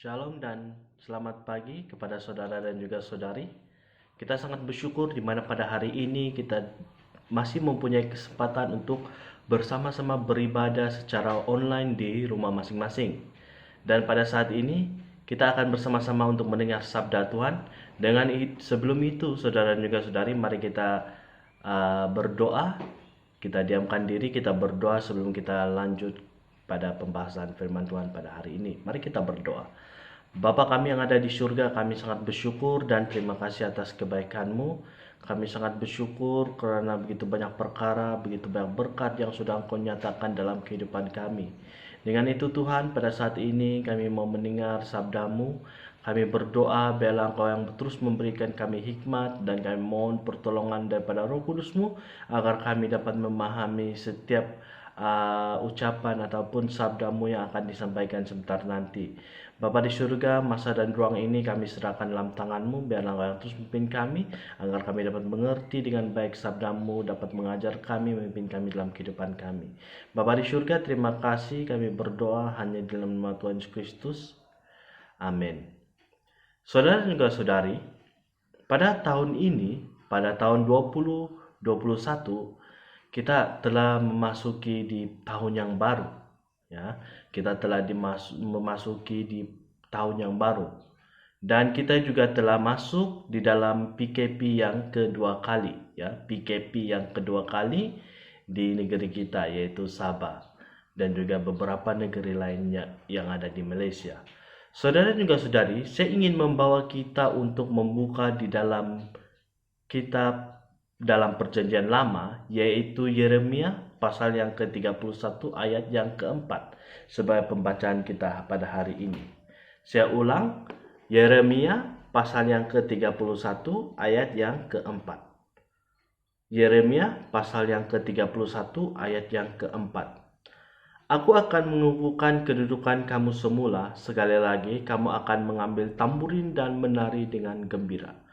Shalom dan selamat pagi kepada saudara dan juga saudari. Kita sangat bersyukur di mana pada hari ini kita masih mempunyai kesempatan untuk bersama-sama beribadah secara online di rumah masing-masing. Dan pada saat ini kita akan bersama-sama untuk mendengar sabda Tuhan. Sebelum itu saudara dan juga saudari, mari kita berdoa. Kita diamkan diri, kita berdoa sebelum kita lanjut pada pembahasan firman Tuhan pada hari ini. Mari kita berdoa. Bapa kami yang ada di surga, kami sangat bersyukur dan terima kasih atas kebaikan-Mu. Kami sangat bersyukur karena begitu banyak perkara, begitu banyak berkat yang sudah Engkau nyatakan dalam kehidupan kami. Dengan itu Tuhan, pada saat ini kami mau mendengar sabda-Mu. Kami berdoa biarlah Engkau yang terus memberikan kami hikmat, dan kami mohon pertolongan daripada Roh Kudus-Mu agar kami dapat memahami setiap ucapan ataupun sabda-Mu yang akan disampaikan sebentar nanti. Bapa di surga, masa dan ruang ini kami serahkan dalam tangan-Mu. Biarlah Engkau yang terus memimpin kami, agar kami dapat mengerti dengan baik sabda-Mu, dapat mengajar kami, memimpin kami dalam kehidupan kami. Bapa di surga, terima kasih. Kami berdoa hanya dalam nama Tuhan Yesus Kristus. Amin. Saudara dan juga saudari, pada tahun ini, pada tahun 2021, kita telah memasuki di tahun yang baru. Ya, kita telah memasuki di tahun yang baru. Dan kita juga telah masuk di dalam PKP yang kedua kali. Ya, PKP yang kedua kali di negeri kita, yaitu Sabah. Dan juga beberapa negeri lainnya yang ada di Malaysia. Saudara juga saudari, saya ingin membawa kita untuk membuka di dalam kitab dalam perjanjian lama, yaitu Yeremia pasal yang ke-31 ayat yang keempat sebagai pembacaan kita pada hari ini. Saya ulang, Yeremia pasal yang ke-31 ayat yang keempat. Yeremia pasal yang ke-31 ayat yang keempat. Aku akan mengukuhkan kedudukan kamu semula, sekali lagi kamu akan mengambil tamburin dan menari dengan gembira.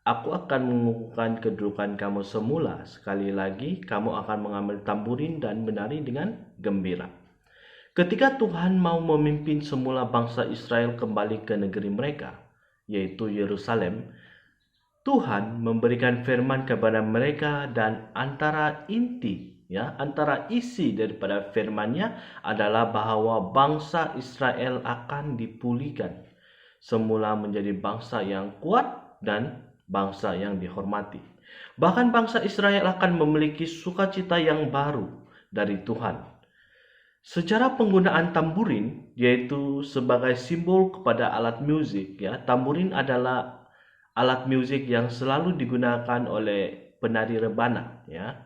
Aku akan mengukuhkan kedudukan kamu semula, sekali lagi kamu akan mengambil tamburin dan menari dengan gembira. Ketika Tuhan mau memimpin semula bangsa Israel kembali ke negeri mereka, yaitu Yerusalem, Tuhan memberikan firman kepada mereka, dan antara isi daripada firman-Nya adalah bahwa bangsa Israel akan dipulihkan semula menjadi bangsa yang kuat dan bangsa yang dihormati. Bahkan bangsa Israel akan memiliki sukacita yang baru dari Tuhan. Secara penggunaan tamburin, yaitu sebagai simbol kepada alat musik, ya, tamburin adalah alat musik yang selalu digunakan oleh penari rebana, ya.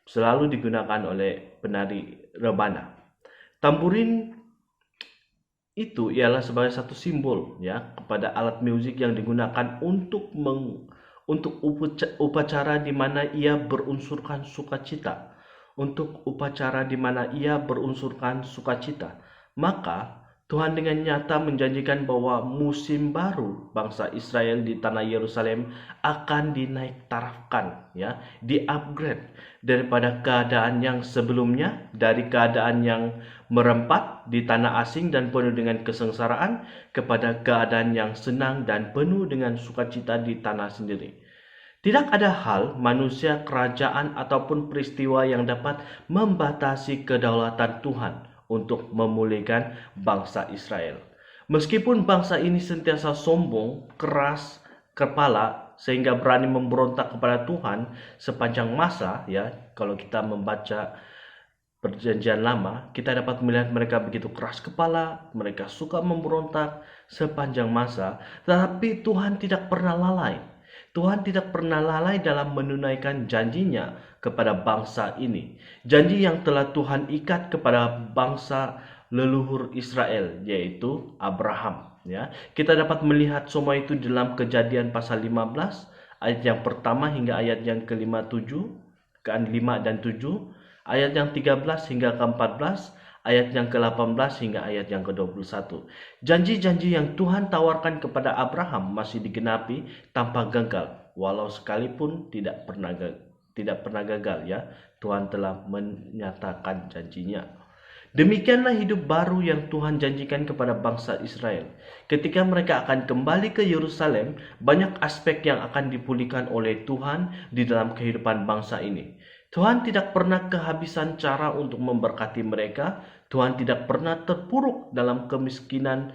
Selalu digunakan oleh penari rebana. Tamburin itu ialah sebagai satu simbol, ya, kepada alat musik yang digunakan untuk upacara di mana ia berunsurkan sukacita, untuk upacara di mana ia berunsurkan sukacita. Maka Tuhan dengan nyata menjanjikan bahwa musim baru bangsa Israel di tanah Yerusalem akan dinaik tarafkan, ya, di-upgrade daripada keadaan yang sebelumnya, dari keadaan yang merempat di tanah asing dan penuh dengan kesengsaraan, kepada keadaan yang senang dan penuh dengan sukacita di tanah sendiri. Tidak ada hal, manusia, kerajaan, ataupun peristiwa yang dapat membatasi kedaulatan Tuhan untuk memulihkan bangsa Israel. Meskipun bangsa ini sentiasa sombong, keras kepala, sehingga berani memberontak kepada Tuhan sepanjang masa, ya, kalau kita membaca perjanjian lama, kita dapat melihat mereka begitu keras kepala, mereka suka memberontak sepanjang masa, tetapi Tuhan tidak pernah lalai. Tuhan tidak pernah lalai dalam menunaikan janjinya kepada bangsa ini. Janji yang telah Tuhan ikat kepada bangsa leluhur Israel, yaitu Abraham. Ya, kita dapat melihat semua itu dalam Kejadian pasal 15 ayat yang pertama hingga ayat yang ke-5 dan 7, ayat yang 13 hingga ke-14, ayat yang ke-18 hingga ayat yang ke-21. Janji-janji yang Tuhan tawarkan kepada Abraham masih digenapi tanpa gagal, walau sekalipun tidak pernah gagal, ya. Tuhan telah menyatakan janjinya. Demikianlah hidup baru yang Tuhan janjikan kepada bangsa Israel. Ketika mereka akan kembali ke Yerusalem, banyak aspek yang akan dipulihkan oleh Tuhan di dalam kehidupan bangsa ini. Tuhan tidak pernah kehabisan cara untuk memberkati mereka. Tuhan tidak pernah terpuruk dalam kemiskinan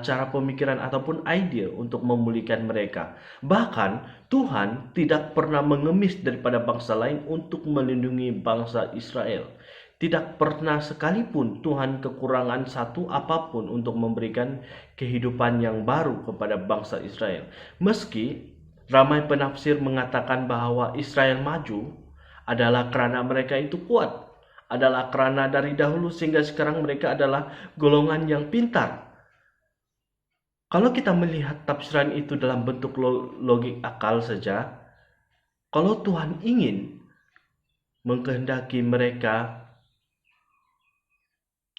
cara pemikiran ataupun ide untuk memulihkan mereka. Bahkan Tuhan tidak pernah mengemis daripada bangsa lain untuk melindungi bangsa Israel. Tidak pernah sekalipun Tuhan kekurangan satu apapun untuk memberikan kehidupan yang baru kepada bangsa Israel. Meski ramai penafsir mengatakan bahwa Israel maju adalah karena mereka itu kuat, adalah karena dari dahulu sehingga sekarang mereka adalah golongan yang pintar. Kalau kita melihat tafsiran itu dalam bentuk logik akal saja, kalau Tuhan ingin mengkehendaki mereka,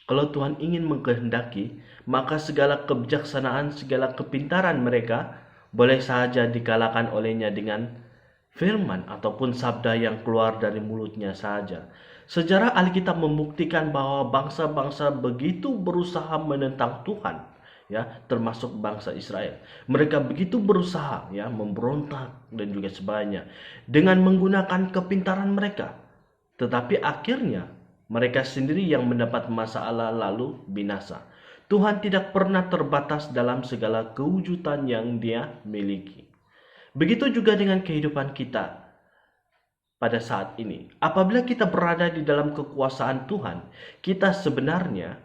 kalau Tuhan ingin mengkehendaki, maka segala kebijaksanaan, segala kepintaran mereka boleh saja dikalahkan olehnya dengan firman ataupun sabda yang keluar dari mulutnya saja. Sejarah Alkitab membuktikan bahwa bangsa-bangsa begitu berusaha menentang Tuhan, ya, termasuk bangsa Israel. Mereka begitu berusaha, ya, memberontak dan juga sebagainya dengan menggunakan kepintaran mereka. Tetapi akhirnya mereka sendiri yang mendapat masalah lalu binasa. Tuhan tidak pernah terbatas dalam segala kewujudan yang Dia miliki. Begitu juga dengan kehidupan kita pada saat ini. Apabila kita berada di dalam kekuasaan Tuhan, kita sebenarnya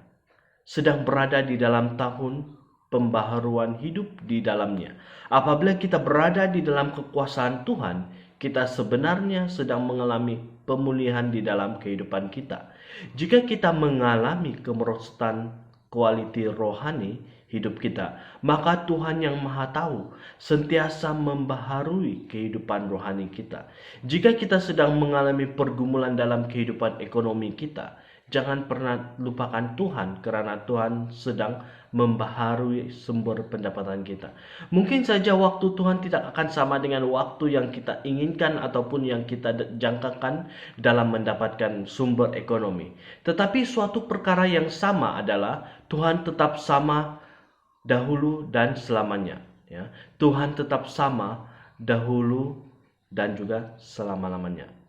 sedang berada di dalam tahun pembaharuan hidup di dalamnya. Apabila kita berada di dalam kekuasaan Tuhan, kita sebenarnya sedang mengalami pemulihan di dalam kehidupan kita. Jika kita mengalami kemerosotan kualiti rohani hidup kita, maka Tuhan yang Maha Tahu sentiasa membaharui kehidupan rohani kita. Jika kita sedang mengalami pergumulan dalam kehidupan ekonomi kita, jangan pernah lupakan Tuhan, karena Tuhan sedang membaharui sumber pendapatan kita. Mungkin saja waktu Tuhan tidak akan sama dengan waktu yang kita inginkan ataupun yang kita jangkakan dalam mendapatkan sumber ekonomi. Tetapi suatu perkara yang sama adalah Tuhan tetap sama dahulu dan selamanya. Ya. Tuhan tetap sama dahulu dan juga selama-lamanya.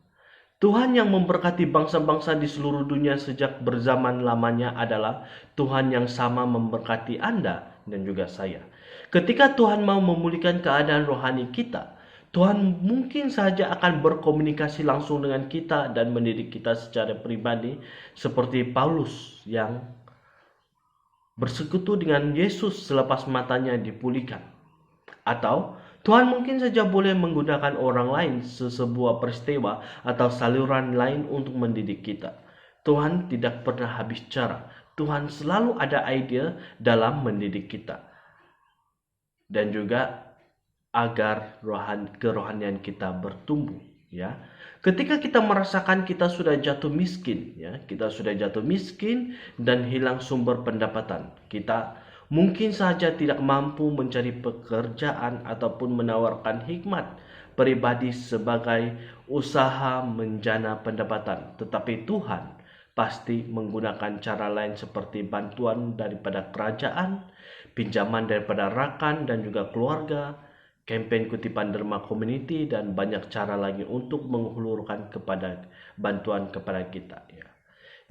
Tuhan yang memberkati bangsa-bangsa di seluruh dunia sejak berzaman lamanya adalah Tuhan yang sama memberkati Anda dan juga saya. Ketika Tuhan mau memulihkan keadaan rohani kita, Tuhan mungkin saja akan berkomunikasi langsung dengan kita dan mendidik kita secara pribadi, seperti Paulus yang bersekutu dengan Yesus selepas matanya dipulihkan. Atau Tuhan mungkin saja boleh menggunakan orang lain, sebuah peristiwa atau saluran lain untuk mendidik kita. Tuhan tidak pernah habis cara. Tuhan selalu ada ide dalam mendidik kita. Dan juga agar kerohanian kita bertumbuh, ya. Ketika kita merasakan kita sudah jatuh miskin, ya, kita sudah jatuh miskin dan hilang sumber pendapatan, kita mungkin saja tidak mampu mencari pekerjaan ataupun menawarkan hikmat pribadi sebagai usaha menjana pendapatan. Tetapi Tuhan pasti menggunakan cara lain seperti bantuan daripada kerajaan, pinjaman daripada rakan dan juga keluarga, kampanye kutipan derma community, dan banyak cara lagi untuk menghulurkan kepada bantuan kepada kita, ya.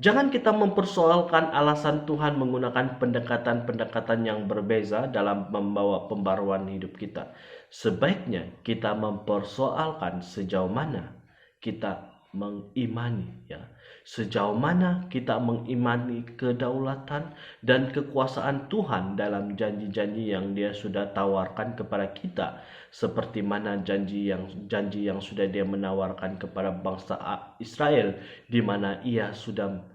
Jangan kita mempersoalkan alasan Tuhan menggunakan pendekatan-pendekatan yang berbeza dalam membawa pembaruan hidup kita. Sebaiknya kita mempersoalkan sejauh mana kita mengimani, ya. Sejauh mana kita mengimani kedaulatan dan kekuasaan Tuhan dalam janji-janji yang Dia sudah tawarkan kepada kita, seperti mana janji yang sudah Dia menawarkan kepada bangsa Israel, di mana Ia sudah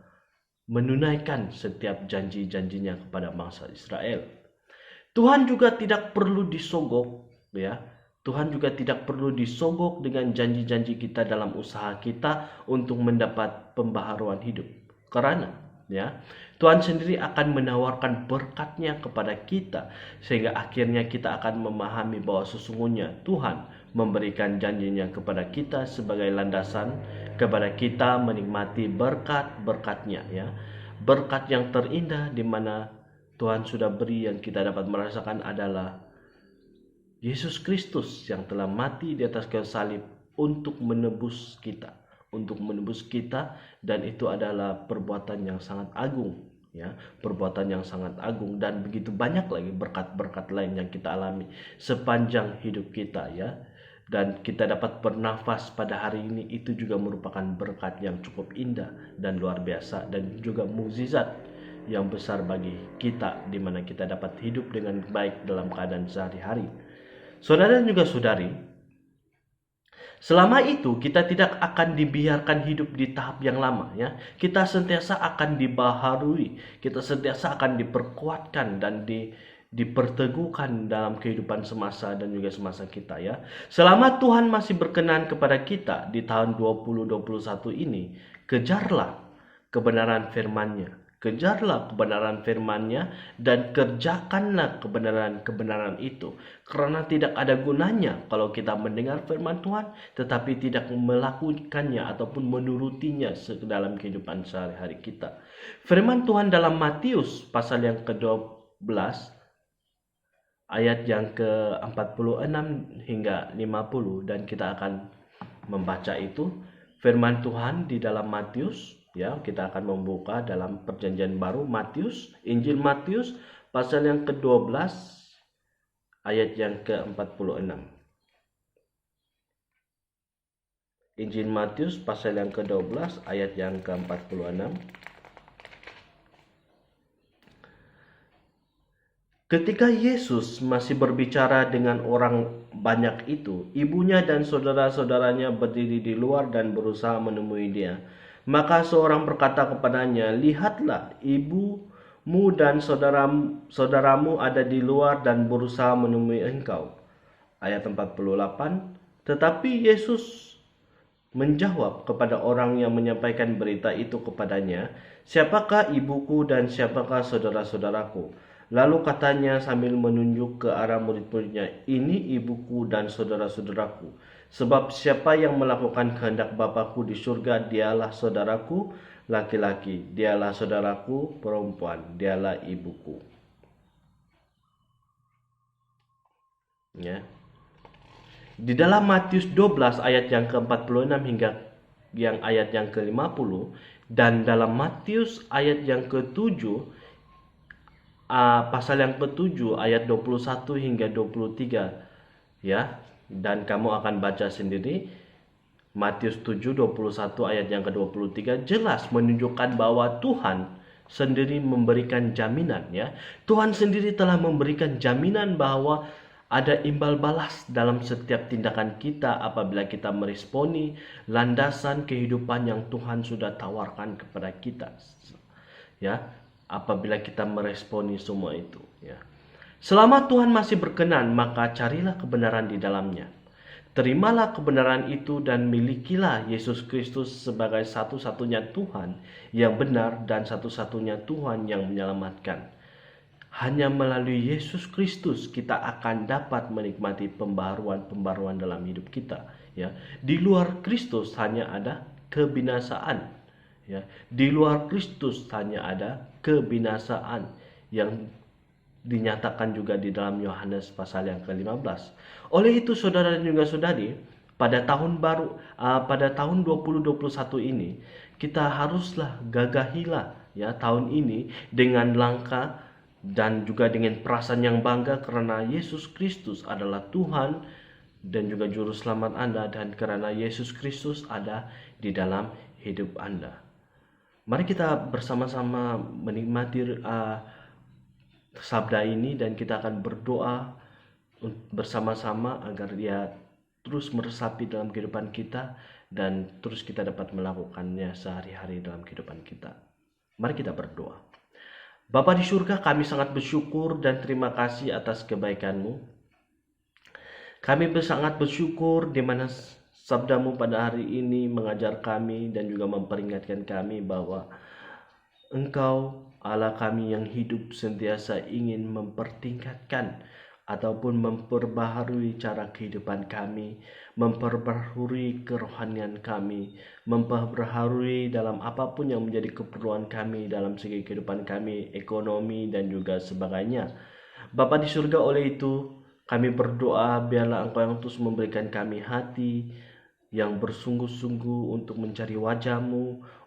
menunaikan setiap janji-janjinya kepada bangsa Israel. Tuhan juga tidak perlu disogok, ya. Tuhan juga tidak perlu disogok dengan janji-janji kita dalam usaha kita untuk mendapat pembaharuan hidup. Karena, ya, Tuhan sendiri akan menawarkan berkat-Nya kepada kita, sehingga akhirnya kita akan memahami bahwa sesungguhnya Tuhan memberikan janjinya kepada kita sebagai landasan kepada kita menikmati berkat-berkat-Nya, ya. berkat yang terindah di mana Tuhan sudah beri yang kita dapat merasakan adalah Yesus Kristus yang telah mati di atas kayu salib untuk menebus kita, dan itu adalah perbuatan yang sangat agung, ya, perbuatan yang sangat agung, dan begitu banyak lagi berkat-berkat lain yang kita alami sepanjang hidup kita, ya. Dan kita dapat bernafas pada hari ini, itu juga merupakan berkat yang cukup indah dan luar biasa, dan juga mukjizat yang besar bagi kita, di mana kita dapat hidup dengan baik dalam keadaan sehari-hari. Saudara dan juga saudari, selama itu kita tidak akan dibiarkan hidup di tahap yang lama, ya. Kita sentiasa akan dibaharui, kita sentiasa akan diperkuatkan dan diperteguhkan dalam kehidupan semasa dan juga semasa kita, ya. Selama Tuhan masih berkenan kepada kita di tahun 2021 ini, kejarlah kebenaran firman-Nya. Kejarlah kebenaran firman-Nya dan kerjakanlah kebenaran-kebenaran itu. Karena tidak ada gunanya kalau kita mendengar firman Tuhan tetapi tidak melakukannya ataupun menurutinya dalam kehidupan sehari-hari kita. Firman Tuhan dalam Matius pasal yang ke-12 ayat yang ke-46 hingga 50, dan kita akan membaca itu. Firman Tuhan di dalam Matius, ya, kita akan membuka dalam Perjanjian Baru, Injil Matius pasal yang ke-12 ayat yang ke-46. Injil Matius pasal yang ke-12 ayat yang ke-46. Ketika Yesus masih berbicara dengan orang banyak itu, ibunya dan saudara-saudaranya berdiri di luar dan berusaha menemui dia. Maka seorang berkata kepadanya, "Lihatlah, ibumu dan saudaramu ada di luar dan berusaha menemui engkau." Ayat 48, tetapi Yesus menjawab kepada orang yang menyampaikan berita itu kepadanya, "Siapakah ibuku dan siapakah saudara-saudaraku?" Lalu katanya sambil menunjuk ke arah murid-muridnya, "Ini ibuku dan saudara-saudaraku. Sebab siapa yang melakukan kehendak Bapakku di surga, dialah saudaraku laki-laki, dialah saudaraku perempuan, dialah ibuku." Ya. Di dalam Matius 12 ayat yang ke-46 hingga yang ayat yang ke-50, dan dalam Matius ayat yang ke-7 pasal yang ke-7 ayat 21 hingga 23, ya. Dan kamu akan baca sendiri. Matius 7 21 ayat yang ke-23 jelas menunjukkan bahwa Tuhan sendiri memberikan jaminan, ya. Tuhan sendiri telah memberikan jaminan bahwa ada imbal balas dalam setiap tindakan kita apabila kita meresponi landasan kehidupan yang Tuhan sudah tawarkan kepada kita, ya. Apabila kita meresponi semua itu, ya. Selama Tuhan masih berkenan, maka carilah kebenaran di dalamnya. Terimalah kebenaran itu dan milikilah Yesus Kristus sebagai satu-satunya Tuhan yang benar dan satu-satunya Tuhan yang menyelamatkan. Hanya melalui Yesus Kristus kita akan dapat menikmati pembaruan-pembaruan dalam hidup kita, ya. Di luar Kristus hanya ada kebinasaan. Ya, di luar Kristus hanya ada kebinasaan yang dinyatakan juga di dalam Yohanes pasal yang ke-15. Oleh itu saudara dan juga saudari, pada tahun 2021 ini kita haruslah gagahilah, ya, tahun ini dengan langkah dan juga dengan perasaan yang bangga karena Yesus Kristus adalah Tuhan dan juga juru selamat Anda, dan karena Yesus Kristus ada di dalam hidup Anda. Mari kita bersama-sama menikmati sabda ini, dan kita akan berdoa bersama-sama agar dia terus meresapi dalam kehidupan kita dan terus kita dapat melakukannya sehari-hari dalam kehidupan kita. Mari kita berdoa. Bapa di surga, kami sangat bersyukur dan terima kasih atas kebaikan-Mu. Kami sangat bersyukur di mana sabda-Mu pada hari ini mengajar kami dan juga memperingatkan kami bahwa Engkau Allah kami yang hidup sentiasa ingin mempertingkatkan ataupun memperbaharui cara kehidupan kami, memperbaharui kerohanian kami, memperbaharui dalam apapun yang menjadi keperluan kami dalam segi kehidupan kami, ekonomi dan juga sebagainya. Bapa di surga, oleh itu kami berdoa biarlah Engkau yang terus memberikan kami hati yang bersungguh-sungguh untuk mencari wajah-Mu,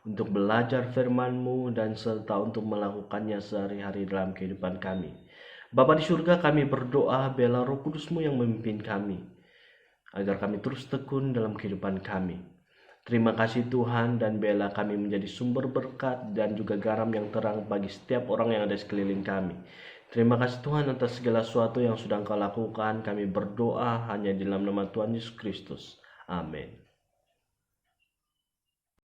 untuk belajar firman-Mu, dan serta untuk melakukannya sehari-hari dalam kehidupan kami. Bapa di surga, kami berdoa biarlah Roh Kudus-Mu yang memimpin kami, agar kami terus tekun dalam kehidupan kami. Terima kasih Tuhan, dan biarlah kami menjadi sumber berkat dan juga garam yang terang bagi setiap orang yang ada di sekeliling kami. Terima kasih Tuhan atas segala sesuatu yang sudah Engkau lakukan. Kami berdoa hanya di dalam nama Tuhan Yesus Kristus. Amin.